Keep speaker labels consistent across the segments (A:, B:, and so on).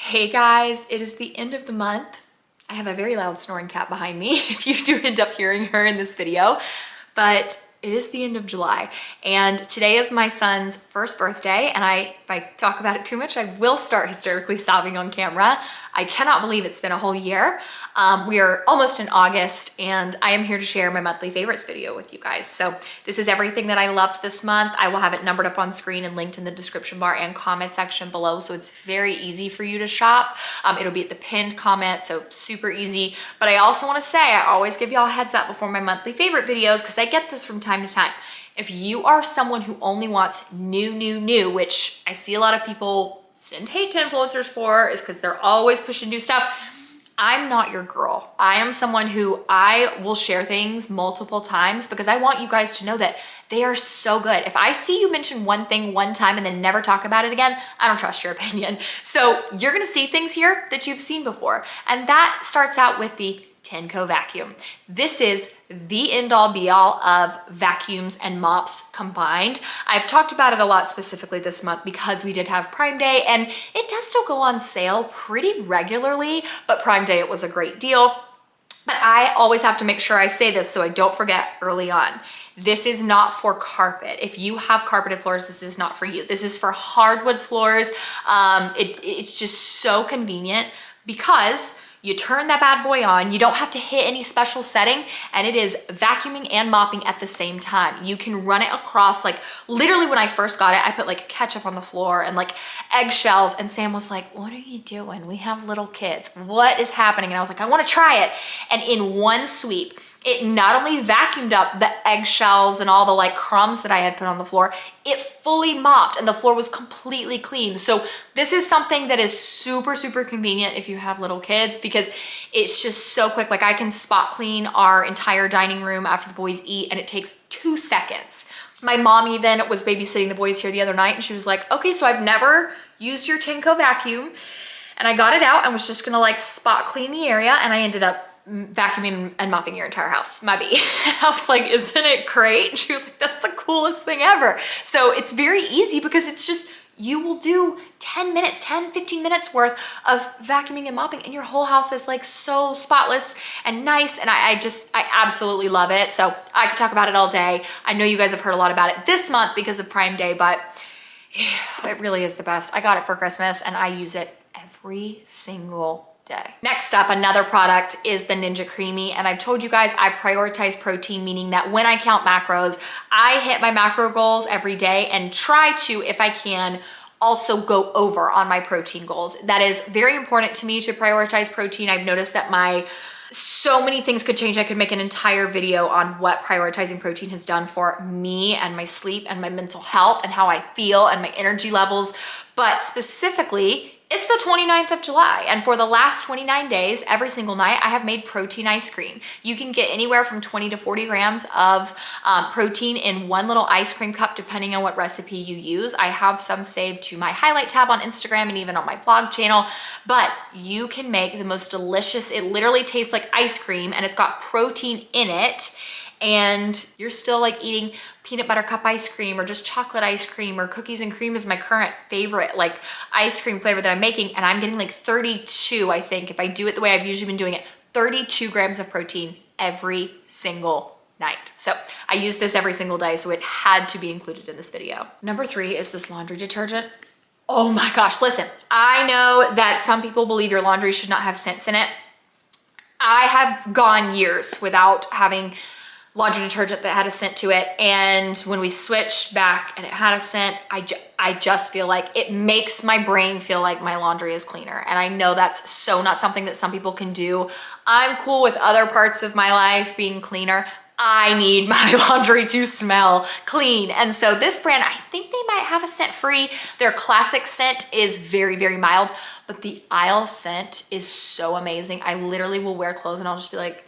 A: Hey guys, it is the end of the month. I have a very loud snoring cat behind me if you do end up hearing her in this video, but it is the end of July and today is my son's first birthday, and if I talk about it too much, I will start hysterically sobbing on camera. I cannot believe it's been a whole year. We are almost in August and I am here to share my monthly favorites video with you guys. So this is everything that I loved this month. I will have it numbered up on screen and linked in the description bar and comment section below, so it's very easy for you to shop. It'll be at the pinned comment, so super easy. But I also want to say, I always give y'all a heads up before my monthly favorite videos because I get this from time to time. If you are someone who only wants new, which I see a lot of people send hate to influencers for, is because they're always pushing new stuff. I'm not your girl. I am someone who I will share things multiple times because I want you guys to know that they are so good. If I see you mention one thing one time and then never talk about it again, I don't trust your opinion. So you're gonna see things here that you've seen before. And that starts out with the Tenco vacuum. This is the end all be all of vacuums and mops combined. I've talked about it a lot specifically this month because we did have Prime Day, and it does still go on sale pretty regularly, but Prime Day, it was a great deal. But I always have to make sure I say this so I don't forget early on. This is not for carpet. If you have carpeted floors, this is not for you. This is for hardwood floors. It's just so convenient because you turn that bad boy on, you don't have to hit any special setting, and it is vacuuming and mopping at the same time. You can run it across, like literally when I first got it, I put like ketchup on the floor and like eggshells, and Sam was like, what are you doing? We have little kids. What is happening? And I was like, I want to try it. And in one sweep, it not only vacuumed up the eggshells and all the like crumbs that I had put on the floor, it fully mopped and the floor was completely clean. So this is something that is super convenient if you have little kids because it's just so quick. Like I can spot clean our entire dining room after the boys eat and it takes 2 seconds. My mom even was babysitting the boys here the other night and she was like, okay, so I've never used your Tenco vacuum. And I got it out and was just gonna like spot clean the area, and I ended up vacuuming and mopping your entire house, my bee. And I was like, isn't it great? And she was like, that's the coolest thing ever. So it's very easy because it's just, you will do 10 minutes, 10, 15 minutes worth of vacuuming and mopping and your whole house is like so spotless and nice. And I absolutely love it. So I could talk about it all day. I know you guys have heard a lot about it this month because of Prime Day, but it really is the best. I got it for Christmas and I use it every single day. Next up, another product is the Ninja Creamy. And I've told you guys I prioritize protein, meaning that when I count macros, I hit my macro goals every day and try to, if I can, also go over on my protein goals. That is very important to me to prioritize protein. I've noticed that so many things could change. I could make an entire video on what prioritizing protein has done for me and my sleep and my mental health and how I feel and my energy levels. But specifically, it's the 29th of July, and for the last 29 days, every single night, I have made protein ice cream. You can get anywhere from 20 to 40 grams of protein in one little ice cream cup, depending on what recipe you use. I have some saved to my highlight tab on Instagram and even on my blog channel, but you can make the most delicious, it literally tastes like ice cream and it's got protein in it, and you're still like eating peanut butter cup ice cream or just chocolate ice cream, or cookies and cream is my current favorite like ice cream flavor that I'm making, and I'm getting like 32, I think, if I do it the way I've usually been doing it, 32 grams of protein every single night. So I use this every single day, so it had to be included in this video. Number 3 is this laundry detergent. Oh my gosh, listen, I know that some people believe your laundry should not have scents in it. I have gone years without having laundry detergent that had a scent to it, and when we switched back and it had a scent, I just feel like it makes my brain feel like my laundry is cleaner. And I know that's so not something that some people can do. I'm cool with other parts of my life being cleaner. I need my laundry to smell clean. And so this brand, I think they might have a scent free. Their classic scent is very mild, but the aisle scent is so amazing. I literally will wear clothes and I'll just be like,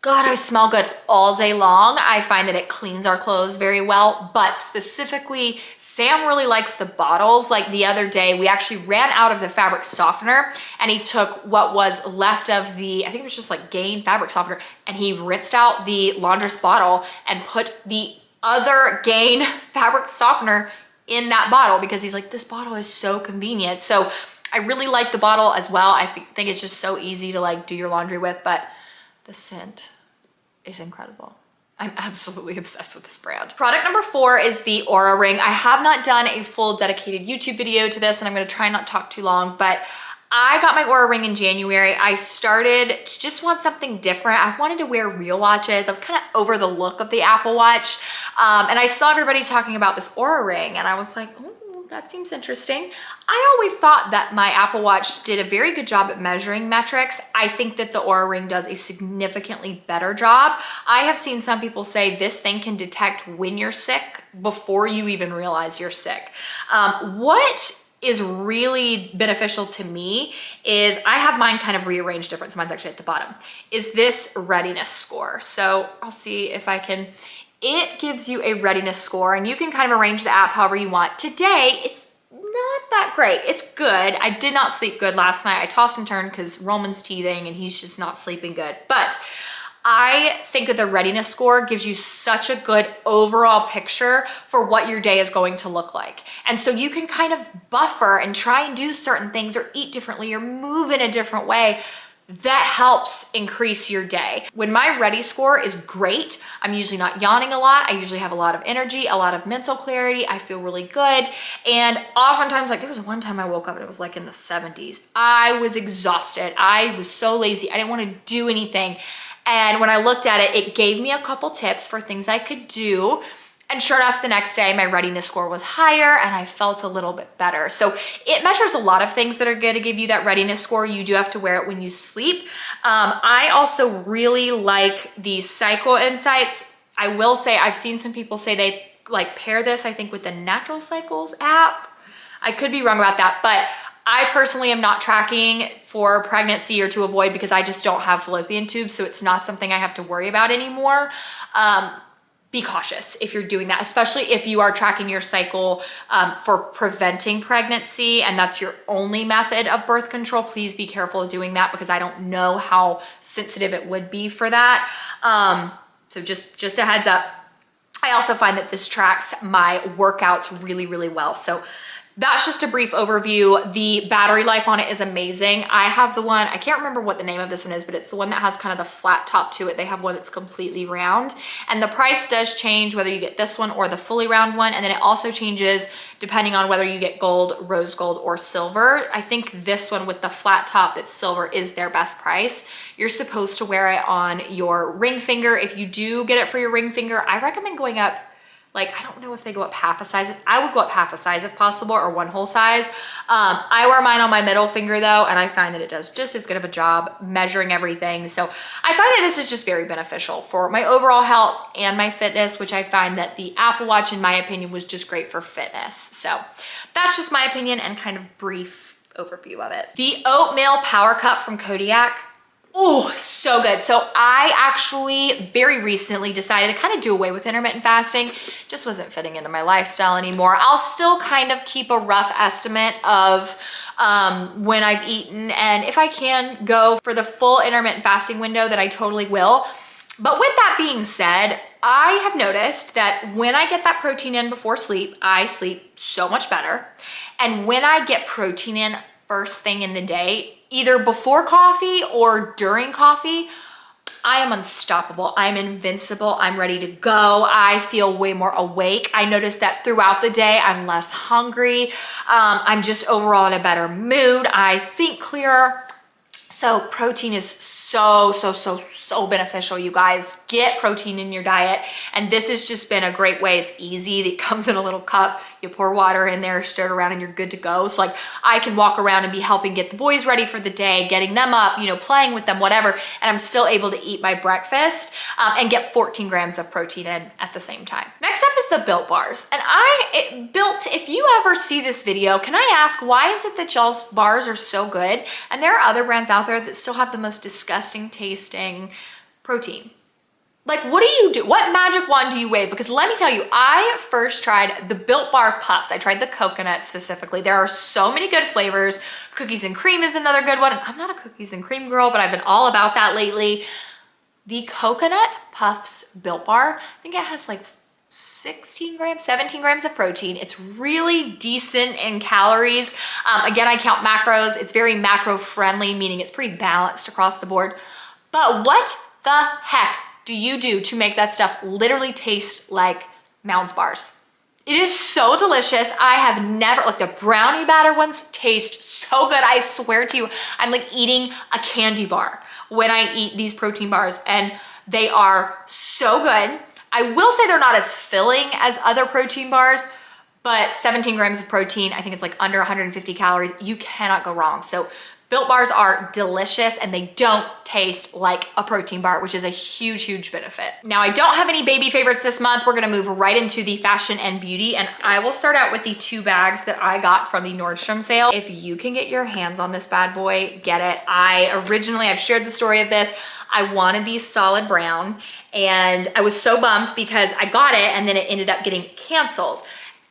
A: God, I smell good all day long. I find that it cleans our clothes very well, but specifically, Sam really likes the bottles. Like the other day, we actually ran out of the fabric softener and he took what was left of the, I think it was just like Gain fabric softener, and he rinsed out the laundress bottle and put the other Gain fabric softener in that bottle because he's like, this bottle is so convenient. So I really like the bottle as well. I think it's just so easy to like do your laundry with, but the scent is incredible. I'm absolutely obsessed with this brand. Product number 4 is the Aura Ring. I have not done a full dedicated YouTube video to this, and I'm gonna try not to talk too long, but I got my Aura Ring in January. I started to just want something different. I wanted to wear real watches. I was kind of over the look of the Apple Watch. And I saw everybody talking about this Aura Ring, and I was like, oh, that seems interesting. I always thought that my Apple Watch did a very good job at measuring metrics. I think that the Aura Ring does a significantly better job. I have seen some people say this thing can detect when you're sick before you even realize you're sick. What is really beneficial to me is I have mine kind of rearranged different, so mine's actually at the bottom, is this readiness score. So I'll see if I can, it gives you a readiness score, and you can kind of arrange the app however you want. Today, it's not that great. It's good. I did not sleep good last night. I tossed and turned because Roman's teething and he's just not sleeping good. But I think that the readiness score gives you such a good overall picture for what your day is going to look like. And so you can kind of buffer and try and do certain things or eat differently or move in a different way. That helps increase your day. When my ready score is great, I'm usually not yawning a lot. I usually have a lot of energy, a lot of mental clarity. I feel really good. And oftentimes, like there was one time I woke up and it was like in the 70s. I was exhausted. I was so lazy. I didn't want to do anything. And when I looked at it, it gave me a couple tips for things I could do. And sure enough, the next day, my readiness score was higher and I felt a little bit better. So it measures a lot of things that are going to give you that readiness score. You do have to wear it when you sleep. I also really like the Cycle Insights. I will say, I've seen some people say they like pair this, I think, with the Natural Cycles app. I could be wrong about that, but I personally am not tracking for pregnancy or to avoid because I just don't have fallopian tubes. So it's not something I have to worry about anymore. Be cautious if you're doing that, especially if you are tracking your cycle for preventing pregnancy and that's your only method of birth control. Please be careful of doing that because I don't know how sensitive it would be for that. So just a heads up. I also find that this tracks my workouts really, really well. So that's just a brief overview. The battery life on it is amazing. I have the one, I can't remember what the name of this one is, but it's the one that has kind of the flat top to it. They have one that's completely round, and the price does change whether you get this one or the fully round one. And then it also changes depending on whether you get gold, rose gold, or silver. I think this one with the flat top that's silver is their best price. You're supposed to wear it on your ring finger. If you do get it for your ring finger, I recommend going up, like, I don't know if they go up half a size. I would go up half a size if possible, or one whole size. I wear mine on my middle finger though, and I find that it does just as good of a job measuring everything. So I find that this is just very beneficial for my overall health and my fitness, which I find that the Apple Watch, in my opinion, was just great for fitness. So that's just my opinion and kind of brief overview of it. The Oatmeal Power Cup from Kodiak. Oh, so good. So I actually very recently decided to kind of do away with intermittent fasting. Just wasn't fitting into my lifestyle anymore. I'll still kind of keep a rough estimate of when I've eaten, and if I can go for the full intermittent fasting window, that I totally will. But with that being said, I have noticed that when I get that protein in before sleep, I sleep so much better. And when I get protein in first thing in the day, either before coffee or during coffee, I am unstoppable. I'm invincible. I'm ready to go. I feel way more awake. I notice that throughout the day, I'm less hungry. I'm just overall in a better mood. I think clearer. So protein is so beneficial, you guys. Get protein in your diet. And this has just been a great way. It's easy. It comes in a little cup. You pour water in there, stir it around, and you're good to go. So like I can walk around and be helping get the boys ready for the day, getting them up, you know, playing with them, whatever. And I'm still able to eat my breakfast and get 14 grams of protein in at the same time. Next up is the Built Bars. And if you ever see this video, can I ask, why is it that y'all's bars are so good? And there are other brands out there that still have the most disgusting tasting protein. Like, what do you do? What magic wand do you wave? Because let me tell you, I first tried the Built Bar Puffs. I tried the coconut specifically. There are so many good flavors. Cookies and cream is another good one. I'm not a cookies and cream girl, but I've been all about that lately. The Coconut Puffs Built Bar, I think it has like 16 grams, 17 grams of protein. It's really decent in calories. Again, I count macros. It's very macro friendly, meaning it's pretty balanced across the board. But what the heck do you do to make that stuff literally taste like Mounds bars? It is so delicious. I have never, like the brownie batter ones taste so good. I swear to you, I'm like eating a candy bar when I eat these protein bars, and they are so good. I will say they're not as filling as other protein bars, but 17 grams of protein, I think it's like under 150 calories. You cannot go wrong. So Built bars are delicious and they don't taste like a protein bar, which is a huge, huge benefit. Now, I don't have any baby favorites this month. We're gonna move right into the fashion and beauty, and I will start out with the 2 bags that I got from the Nordstrom sale. If you can get your hands on this bad boy, get it. I've shared the story of this. I wanted these solid brown and I was so bummed because I got it and then it ended up getting canceled.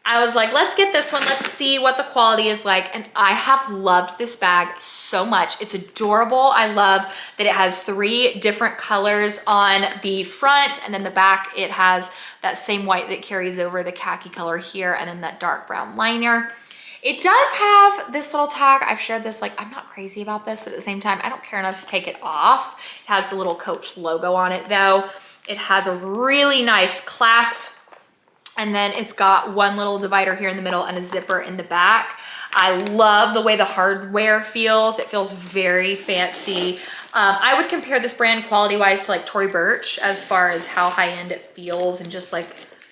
A: I was like, let's get this one. Let's see what the quality is like. And I have loved this bag so much. It's adorable. I love that it has 3 different colors on the front, and then the back, it has that same white that carries over the khaki color here, and then that dark brown liner. It does have this little tag. I've shared this, like, I'm not crazy about this, but at the same time, I don't care enough to take it off. It has the little Coach logo on it though. It has a really nice clasp, and then it's got one little divider here in the middle and a zipper in the back. I love the way the hardware feels. It feels very fancy. I would compare this brand quality-wise to like Tory Burch as far as how high-end it feels, and just like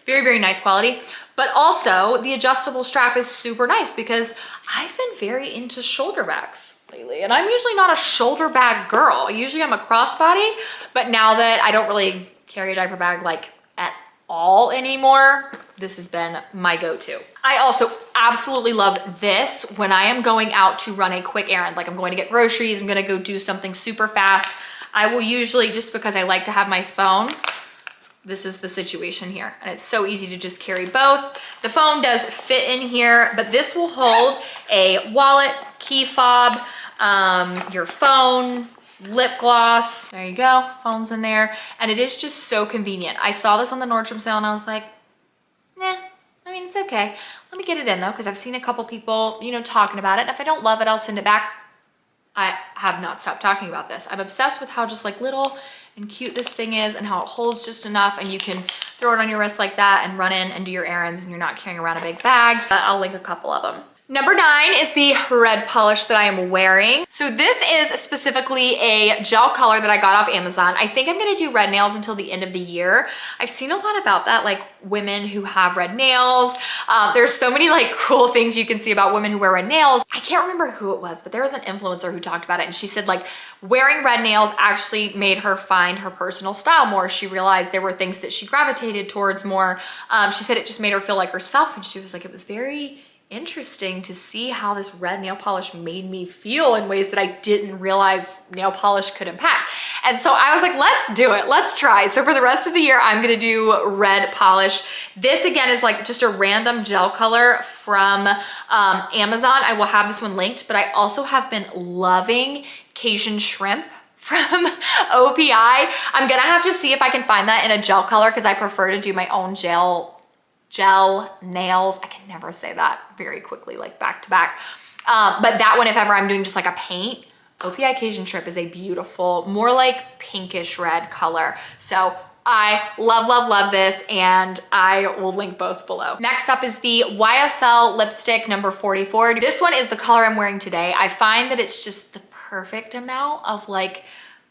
A: very, very nice quality. But also the adjustable strap is super nice because I've been very into shoulder bags lately, and I'm usually not a shoulder bag girl. Usually I'm a crossbody, but now that I don't really carry a diaper bag like at all anymore, this has been my go-to. I also absolutely love this when I am going out to run a quick errand, like I'm going to get groceries, I'm gonna go do something super fast. I will usually, just because I like to have my phone, this is the situation here, and it's so easy to just carry both. The phone does fit in here, but this will hold a wallet, key fob, your phone, lip gloss. There you go, phone's in there, and it is just so convenient. I saw this on the Nordstrom sale and I was like, nah, I mean, it's okay. Let me get it in though, because I've seen a couple people, you know, talking about it. And if I don't love it, I'll send it back. I have not stopped talking about this. I'm obsessed with how just like little and cute this thing is, and how it holds just enough, and you can throw it on your wrist like that and run in and do your errands, and you're not carrying around a big bag. I'll link a couple of them. Number 9 is the red polish that I am wearing. So this is specifically a gel color that I got off Amazon. I think I'm gonna do red nails until the end of the year. I've seen a lot about that, like women who have red nails. There's so many like cool things you can see about women who wear red nails. I can't remember who it was, but there was an influencer who talked about it, and she said like wearing red nails actually made her find her personal style more. She realized there were things that she gravitated towards more. She said it just made her feel like herself, and she was like, it was very interesting to see how this red nail polish made me feel in ways that I didn't realize nail polish could impact. And so I was like, let's do it, let's try. So for the rest of the year, I'm gonna do red polish. This again is like just a random gel color from Amazon. I will have this one linked, but I also have been loving Cajun shrimp from OPI. I'm gonna have to see if I can find that in a gel color, because I prefer to do my own gel nails. I can never say that very quickly, like back to back. But that one, if ever I'm doing just like a paint, OPI Cajun Shrimp is a beautiful, more like pinkish red color. So I love, love, love this, and I will link both below. Next up is the YSL lipstick number 44. This one is the color I'm wearing today. I find that it's just the perfect amount of like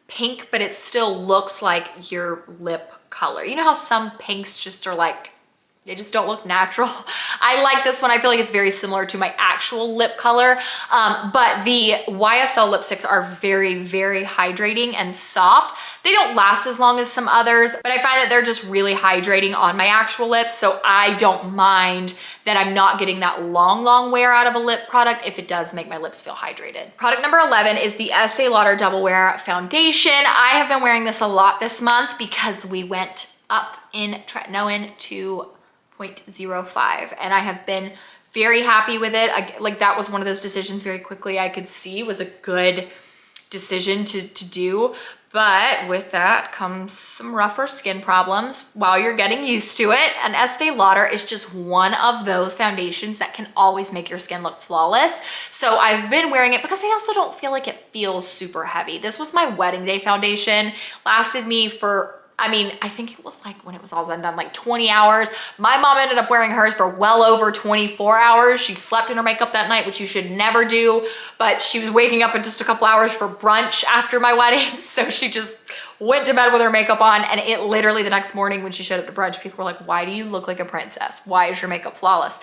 A: pink, but it still looks like your lip color. You know how some pinks just are like, they just don't look natural. I like this one. I feel like it's very similar to my actual lip color, but the YSL lipsticks are very, very hydrating and soft. They don't last as long as some others, but I find that they're just really hydrating on my actual lips, so I don't mind that I'm not getting that long, long wear out of a lip product if it does make my lips feel hydrated. Product number 11 is the Estee Lauder Double Wear Foundation. I have been wearing this a lot this month because we went up in tretinoin to 0.05, and I have been very happy with it. Like that was one of those decisions very quickly I could see was a good decision to do. But with that comes some rougher skin problems while you're getting used to it. And Estee Lauder is just one of those foundations that can always make your skin look flawless. So I've been wearing it because I also don't feel like it feels super heavy. This was my wedding day foundation. Lasted me for, I think it was like, when it was all said and done, like 20 hours. My mom ended up wearing hers for well over 24 hours. She slept in her makeup that night, which you should never do, but she was waking up in just a couple hours for brunch after my wedding. So she just went to bed with her makeup on, and it literally the next morning when she showed up to brunch, people were like, why do you look like a princess? Why is your makeup flawless?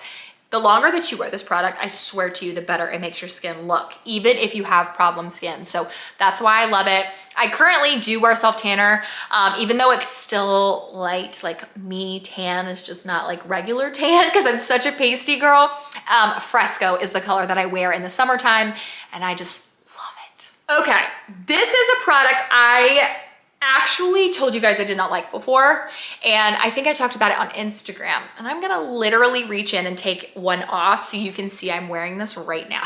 A: The longer that you wear this product, I swear to you, the better it makes your skin look, even if you have problem skin. So that's why I love it. I currently do wear self tanner, even though it's still light, like me tan is just not like regular tan because I'm such a pasty girl. Fresco is the color that I wear in the summertime, and I just love it. Okay, this is a product I actually told you guys I did not like before, and I think I talked about it on Instagram, and I'm gonna literally reach in and take one off so you can see I'm wearing this right now.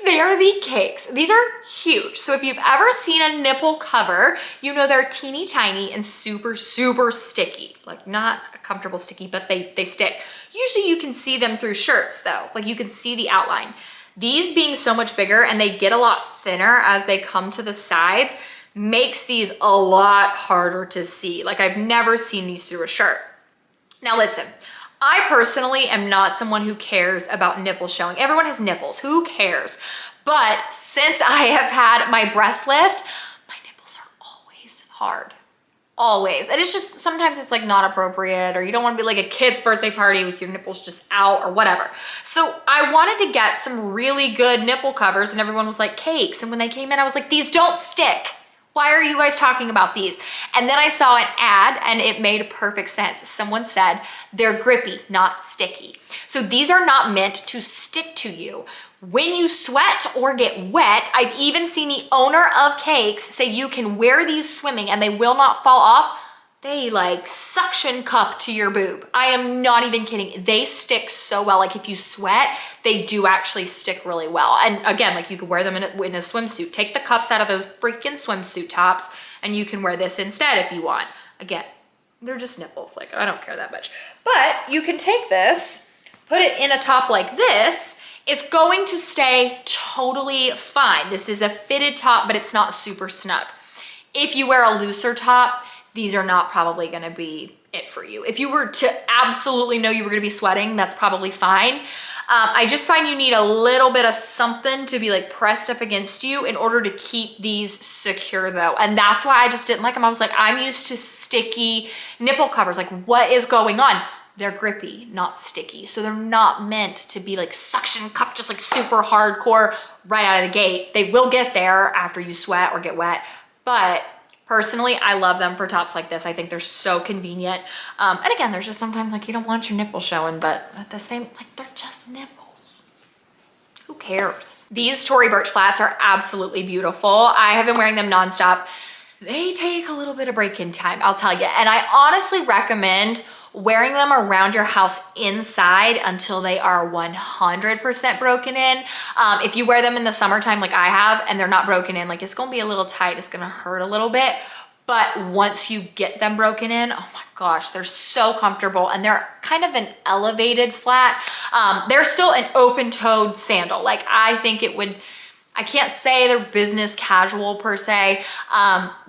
A: They are the cakes. These are huge. So if you've ever seen a nipple cover, you know they're teeny tiny and super, super sticky. Like not comfortable sticky, but they stick. Usually you can see them through shirts though. Like you can see the outline. These being so much bigger and they get a lot thinner as they come to the sides makes these a lot harder to see. Like I've never seen these through a shirt. Now listen, I personally am not someone who cares about nipples showing. Everyone has nipples, who cares? But since I have had my breast lift, my nipples are always hard, always. And it's just, sometimes it's like not appropriate, or you don't want to be like a kid's birthday party with your nipples just out or whatever. So I wanted to get some really good nipple covers, and everyone was like, cakes. And when they came in, I was like, these don't stick. Why are you guys talking about these? And then I saw an ad and it made perfect sense. Someone said they're grippy, not sticky. So these are not meant to stick to you when you sweat or get wet. I've even seen the owner of Cakes say you can wear these swimming and they will not fall off. They like suction cup to your boob. I am not even kidding. They stick so well. Like if you sweat, they do actually stick really well. And again, like you could wear them in a swimsuit. Take the cups out of those freaking swimsuit tops and you can wear this instead if you want. Again, they're just nipples. Like I don't care that much. But you can take this, put it in a top like this. It's going to stay totally fine. This is a fitted top, but it's not super snug. If you wear a looser top, these are not probably gonna be it for you. If you were to absolutely know you were gonna be sweating, that's probably fine. I just find you need a little bit of something to be like pressed up against you in order to keep these secure though. And that's why I just didn't like them. I was like, I'm used to sticky nipple covers. Like what is going on? They're grippy, not sticky. So they're not meant to be like suction cup, just like super hardcore right out of the gate. They will get there after you sweat or get wet, but personally, I love them for tops like this. I think they're so convenient. And again, there's just sometimes like you don't want your nipples showing, but at the same, like they're just nipples. Who cares? These Tory Burch flats are absolutely beautiful. I have been wearing them nonstop. They take a little bit of break-in time, I'll tell you. And I honestly recommend wearing them around your house inside until they are 100% broken in. If you wear them in the summertime like I have and they're not broken in, like it's gonna be a little tight, it's gonna hurt a little bit. But once you get them broken in, oh my gosh, they're so comfortable, and they're kind of an elevated flat. They're still an open-toed sandal. Like I think it would, I can't say they're business casual per se.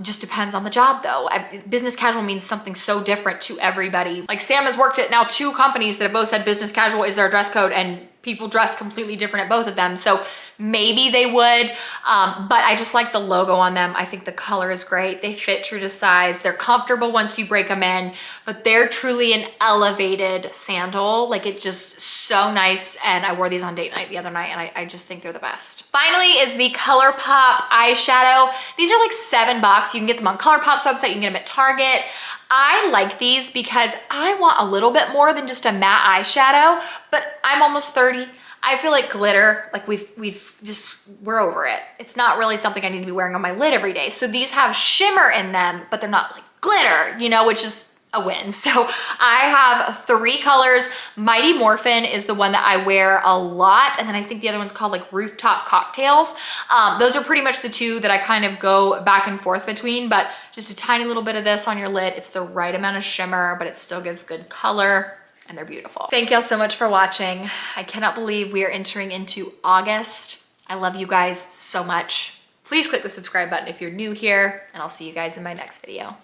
A: Just depends on the job though. Business casual means something so different to everybody. Like Sam has worked at now 2 companies that have both said business casual is their dress code, and people dress completely different at both of them. So maybe they would, but I just like the logo on them. I think the color is great. They fit true to size. They're comfortable once you break them in, but they're truly an elevated sandal. Like it's just so nice. And I wore these on date night the other night, and I just think they're the best. Finally is the ColourPop eyeshadow. These are like $7. You can get them on ColourPop's website. You can get them at Target. I like these because I want a little bit more than just a matte eyeshadow, but I'm almost 30. I feel like glitter, like we're over it. It's not really something I need to be wearing on my lid every day. So these have shimmer in them, but they're not like glitter, you know, which is a win. So I have 3 colors. Mighty Morphin is the one that I wear a lot. And then I think the other one's called like Rooftop Cocktails. Those are pretty much the 2 that I kind of go back and forth between, but just a tiny little bit of this on your lid. It's the right amount of shimmer, but it still gives good color and they're beautiful. Thank y'all so much for watching. I cannot believe we are entering into August. I love you guys so much. Please click the subscribe button if you're new here, and I'll see you guys in my next video.